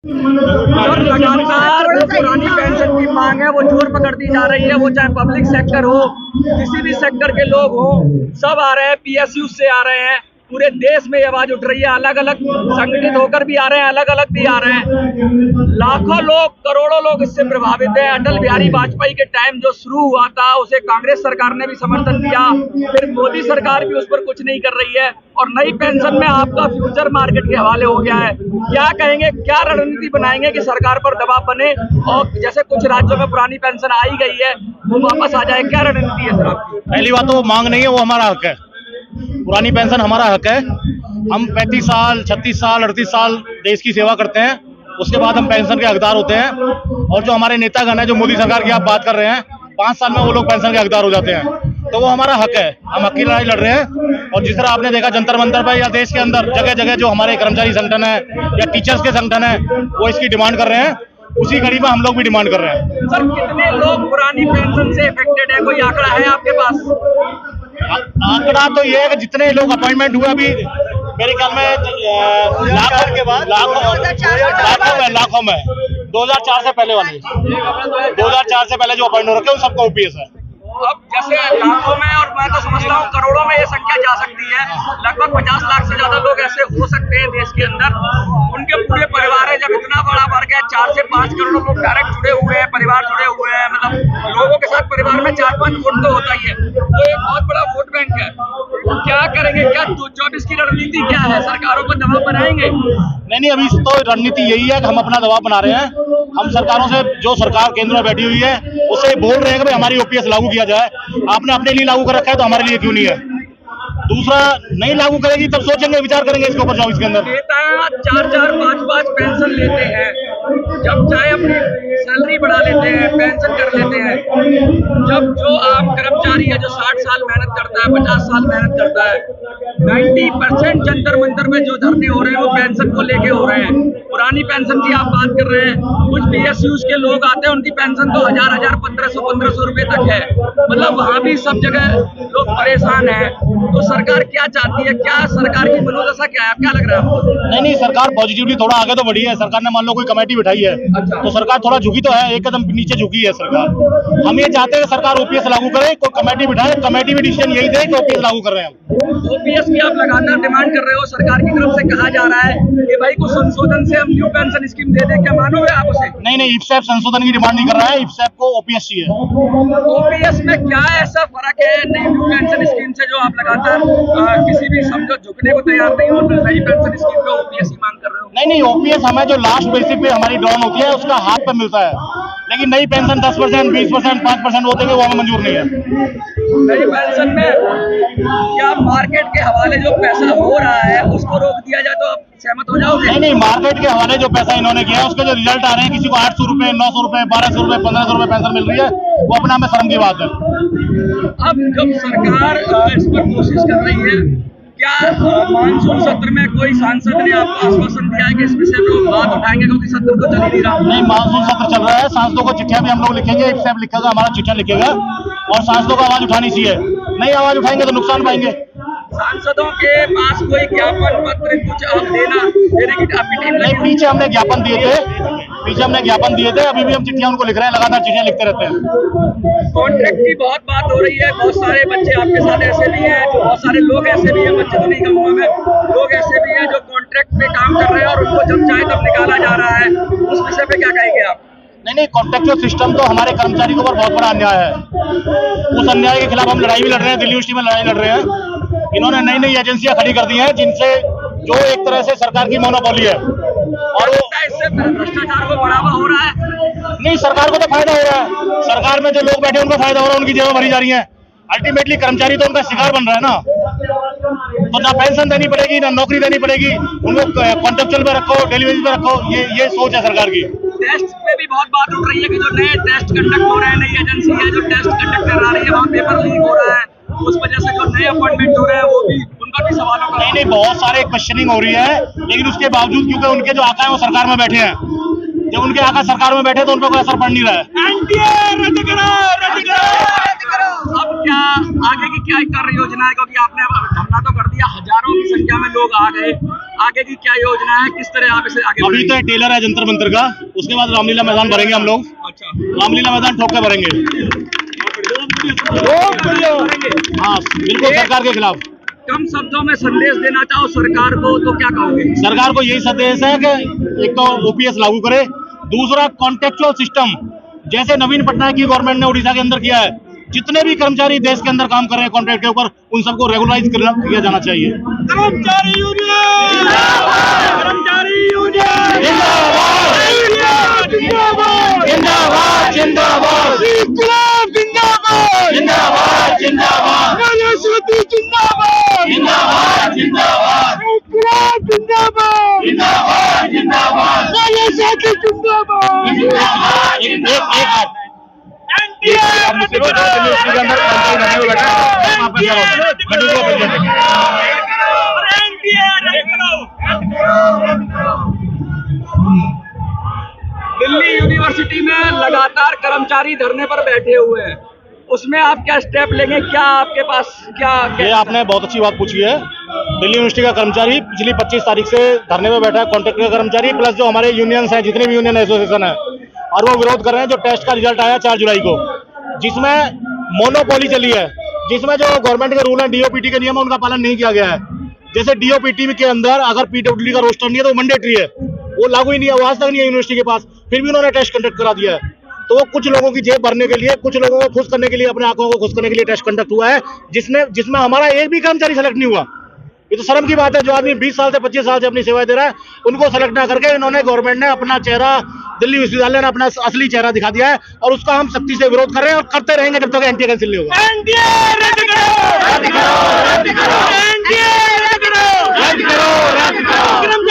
और लगातार जो पुरानी पेंशन की मांग है वो जोर पकड़ती जा रही है। वो चाहे पब्लिक सेक्टर हो, किसी भी सेक्टर के लोग हो, सब आ रहे हैं, पीएसयू से आ रहे हैं। पूरे देश में ये आवाज उठ रही है, अलग अलग संगठित होकर भी आ रहे हैं, अलग अलग भी आ रहे हैं। लाखों लोग, करोड़ों लोग इससे प्रभावित हैं। अटल बिहारी वाजपेयी के टाइम जो शुरू हुआ था उसे कांग्रेस सरकार ने भी समर्थन दिया, फिर मोदी सरकार भी उस पर कुछ नहीं कर रही है और नई पेंशन में आपका फ्यूचर मार्केट के हवाले हो गया है। क्या कहेंगे, क्या रणनीति बनाएंगे कि सरकार पर दबाव बने और जैसे कुछ राज्यों में पुरानी पेंशन आई गई है वो वापस आ जाए? क्या रणनीति है सर आपकी? पहली बात तो वो मांग नहीं है, वो हमारा हक है। पुरानी पेंशन हमारा हक है। हम 35 साल, 36 साल, 38 साल देश की सेवा करते हैं, उसके बाद हम पेंशन के हकदार होते हैं। और जो हमारे नेतागण है, जो मोदी सरकार की आप बात कर रहे हैं, 5 साल में वो लोग पेंशन के हकदार हो जाते हैं, तो वो हमारा हक है। हम हक की लड़ाई लड़ रहे हैं। और जिस तरह आपने देखा जंतर मंतर पर या देश के अंदर जगह जगह जो हमारे कर्मचारी संगठन है या टीचर्स के संगठन है वो इसकी डिमांड कर रहे हैं, उसी कड़ी में हम लोग भी डिमांड कर रहे हैं। सर, कितने लोग पुरानी पेंशन से इफेक्टेड है, कोई आंकड़ा है आपके पास? आंकड़ा तो ये है कि जितने लोग अपॉइंटमेंट हुए अभी मेरे ख्याल में लाखों में 2004 से पहले वाले 2004 से पहले जो अपॉइंटमेंट रखे उन सबको ओपीएस है। अब जैसे लाखों में और मैं तो समझता हूँ करोड़ों में ये संख्या जा सकती है। लगभग 50 लाख से ज्यादा लोग ऐसे हो सकते हैं देश के अंदर। उनके पूरे परिवार है, जब इतना बड़ा वर्ग है, 4 से 5 करोड़ लोग डायरेक्ट जुड़े हुए हैं, परिवार जुड़े हुए हैं, मतलब लोगों के साथ परिवार में 4-5 वोट तो होता ही है, तो एक बहुत बड़ा वोट बैंक है। क्या करेंगे, क्या 24 की रणनीति क्या है? सरकारों पर दबाव बनाएंगे? नहीं, अभी तो रणनीति यही है कि हम अपना दबाव बना रहे हैं। हम सरकारों से, जो सरकार केंद्र में बैठी हुई है, उससे बोल रहे हैं कि भाई हमारी ओपीएस लागू किया जाए। आपने अपने लिए लागू कर रखा है तो हमारे लिए क्यों नहीं है? दूसरा, नहीं लागू करेगी तब सोचेंगे, विचार करेंगे इसके ऊपर 24 के अंदर। नेता 4-4, 5-5 पेंशन लेते हैं, जब चाहे अपनी सैलरी बढ़ा लेते हैं, पेंशन कर लेते हैं। जब जो आम कर्मचारी है जो 60 साल मेहनत करता है, 50 साल मेहनत करता है, 90% जंतर मंतर में जो धरने हो रहे हैं वो पेंशन को लेके हो रहे हैं। पुरानी पेंशन की आप बात कर रहे हैं, कुछ पीएसयूज के लोग आते हैं, उनकी पेंशन तो 1000, 1500 रुपए तक है। मतलब वहाँ भी सब जगह लोग परेशान हैं। तो सरकार क्या चाहती है, क्या सरकार की मनोदशा क्या है, क्या लग रहा है आपको? नहीं, सरकार पॉजिटिवली थोड़ा आगे तो बढ़ी है। सरकार ने मान लो कोई कमेटी बिठाई है, तो सरकार थोड़ा झुकी तो है, एक कदम नीचे झुकी है सरकार। हम ये चाहते हैं सरकार ओपीएस लागू करे, कोई कमेटी बिठाए, कमेटी भी डिसीजन यही दे कि ओपीएस लागू कर रहे हैं। ओपीएस की आप लगातार डिमांड कर रहे हो, सरकार की तरफ से कहा जा रहा है कि भाई कुछ संशोधन से हम न्यू पेंशन स्कीम दे दें, क्या मानोगे आप उसे? नहीं, इफ्सैप संशोधन की डिमांड नहीं कर रहा है, इफ्सैप को ओपीएस चाहिए। ओपीएस में क्या ऐसा फर्क है न्यू पेंशन स्कीम से जो आप लगातार किसी भी समझो झुकने को तैयार नहीं हो, नई पेंशन स्कीम पे ओपीएस ही मांग कर रहे हो? नहीं, ओपीएस हमें जो लास्ट बेसिक पे हमारी ड्रॉन होती है उसका हाथ पे मिलता है, लेकिन नई पेंशन 10%, 20%, 5% होते हैं, वो हमें मंजूर नहीं है। नई पेंशन में क्या मार्केट के हवाले जो पैसा हो रहा है उसको रोक दिया जाए तो आप सहमत हो जाओगे? नहीं, मार्केट के हवाले जो पैसा इन्होंने किया है उसके जो रिजल्ट आ रहे हैं, किसी को 800 रुपए, 900 रुपए, 1200 रुपए, 1500 रुपए पेंशन मिल रही है, वो अपना में शर्म की बात है। अब जब सरकार इस पर कोशिश कर रही है, क्या मानसून सत्र में कोई सांसद ने आपको आश्वासन दिया है कि इसमें से लोग बात उठाएंगे, क्योंकि सत्र तो चल ही नहीं रहा? नहीं, मानसून सत्र चल रहा है, सांसदों को चिट्ठियां भी हम लोग लिखेंगे, इफ्सैप लिखेगा, हमारा चिट्ठियां लिखेगा, और सांसदों को आवाज उठानी चाहिए। नहीं आवाज उठाएंगे तो नुकसान पाएंगे। सांसदों के पास कोई ज्ञापन पत्र कुछ आप देने की आपकी टीम? नहीं, पीछे हमने ज्ञापन दिए थे, अभी भी हम चिट्ठियां उनको लिख रहे हैं, लगातार चिट्ठियां लिखते रहते हैं। कॉन्ट्रैक्ट की बहुत बात हो रही है, बहुत सारे बच्चे आपके साथ ऐसे भी हैं, बहुत सारे लोग ऐसे भी हैं, बच्चे तो नहीं कहूँगा मैं, लोग ऐसे भी हैं जो कॉन्ट्रैक्ट पे काम कर रहे हैं और उनको जब चाहे तब निकाला जा रहा है, उस विषय पे क्या कहेंगे आप? नहीं, कॉन्ट्रैक्चुअल सिस्टम तो हमारे कर्मचारी के ऊपर बहुत बड़ा अन्याय है। उस अन्याय के खिलाफ हम लड़ाई भी लड़ रहे हैं, दिल्ली यूनिवर्सिटी में लड़ाई लड़ रहे हैं। इन्होंने नई एजेंसियां खड़ी कर दी हैं जिनसे जो एक तरह से सरकार की मोनोपोली है, और वो इससे भ्रष्टाचार को बढ़ावा हो रहा है? नहीं, सरकार को तो फायदा हो रहा है। सरकार में जो लोग बैठे उनको फायदा हो रहा है, उनकी जेबें भरी जा रही हैं। अल्टीमेटली कर्मचारी तो उनका शिकार बन रहा है ना। तो ना पेंशन देनी पड़ेगी, ना नौकरी देनी पड़ेगी, उनको कॉन्ट्रेक्चुअल पे रखो, डिलीवरी पे रखो, ये सोच है सरकार की। टेस्ट पे भी बहुत बात उठ रही है कि जो नए टेस्ट कंडक्ट हो रहे हैं, नई एजेंसी है जो टेस्ट कंडक्ट करा रही है, वहाँ पेपर लीक हो रहा है, उस वजह से जो नए अपॉइंटमेंट हो रहे हैं वो भी उनका भी सवालों का नहीं, बहुत सारे क्वेश्चनिंग हो रही है, लेकिन उसके बावजूद क्योंकि उनके जो आका है वो सरकार में बैठे हैं, जब उनके आका सरकार में बैठे तो उन पर कोई असर पड़ नहीं रहा है। एनडीए रद्द करो। अब क्या आगे की क्या कार्य योजना है, क्योंकि आपने धरना तो कर दिया, हजारों की संख्या में लोग आ गए, आगे की क्या योजना है, किस तरह आप इसे आगे अभी तो एक टेलर है जंतर मंतर का, उसके बाद रामलीला मैदान भरेंगे हम लोग। अच्छा, रामलीला मैदान ठोक के भरेंगे। हाँ बिल्कुल, सरकार के खिलाफ। कम शब्दों में संदेश देना चाहो सरकार को तो क्या कहोगे? सरकार को यही संदेश है कि एक तो ओपीएस लागू करे, दूसरा कॉन्ट्रेक्चुअल सिस्टम जैसे नवीन पटनायक की गवर्नमेंट ने उड़ीसा के अंदर किया है, जितने भी कर्मचारी देश के अंदर काम कर रहे हैं कॉन्ट्रैक्ट के ऊपर, उन सबको रेगुलराइज किया जाना चाहिए। कर्मचारी यूनियन, कर्मचारी यूनियन जिंदाबाद जिंदाबाद जिंदाबाद जिंदाबाद जिंदाबाद जिंदाबाद सरस्वती जिंदाबाद जिंदाबाद जिंदाबाद जिंदाबाद जिंदाबाद जिंदाबाद सरस्वती जिंदाबाद दिल्ली यूनिवर्सिटी में लगातार कर्मचारी धरने पर बैठे हुए हैं, उसमें आप क्या स्टेप लेंगे? क्या आपके पास क्या ये आपने बहुत अच्छी बात पूछी है। दिल्ली यूनिवर्सिटी का कर्मचारी पिछली 25 तारीख से धरने में बैठा है, कॉन्ट्रैक्ट का कर्मचारी प्लस जो हमारे यूनियंस हैं, जितने भी यूनियन एसोसिएशन है, और वो विरोध कर रहे हैं जो टेस्ट का रिजल्ट आया 4 जुलाई को, जिसमें मोनोपोली चली है, जिसमें जो गवर्नमेंट के रूल है, डीओपीटी के नियम है, उनका पालन नहीं किया गया है। जैसे डीओपीटी के अंदर अगर पीडब्ल्यूडी का रोस्टर नहीं है तो वो मैंडेटरी है, वो लागू ही नहीं है, वो आज तक नहीं है यूनिवर्सिटी के पास, फिर भी उन्होंने टेस्ट कंडक्ट करा दिया है। तो वो कुछ लोगों की जेब भरने के लिए, कुछ लोगों को खुश करने के लिए, अपने आंखों को खुश करने के लिए टेस्ट कंडक्ट हुआ है, जिसमें हमारा एक भी कर्मचारी सेलेक्ट नहीं हुआ। ये तो शर्म की बात है। जो आदमी 20 साल से 25 साल से अपनी सेवाएं दे रहा है, उनको सेलेक्ट ना करके इन्होंने, गवर्नमेंट ने अपना चेहरा, दिल्ली विश्वविद्यालय ने अपना असली चेहरा दिखा दिया है, और उसका हम सख्ती से विरोध कर रहे हैं और करते रहेंगे जब तक एनटीए कैंसिल नहीं होगा। एनडीए रद्द करो, रद्द करो, रद्द करो, एनडीए रद्द करो, रद्द करो, रद्द करो।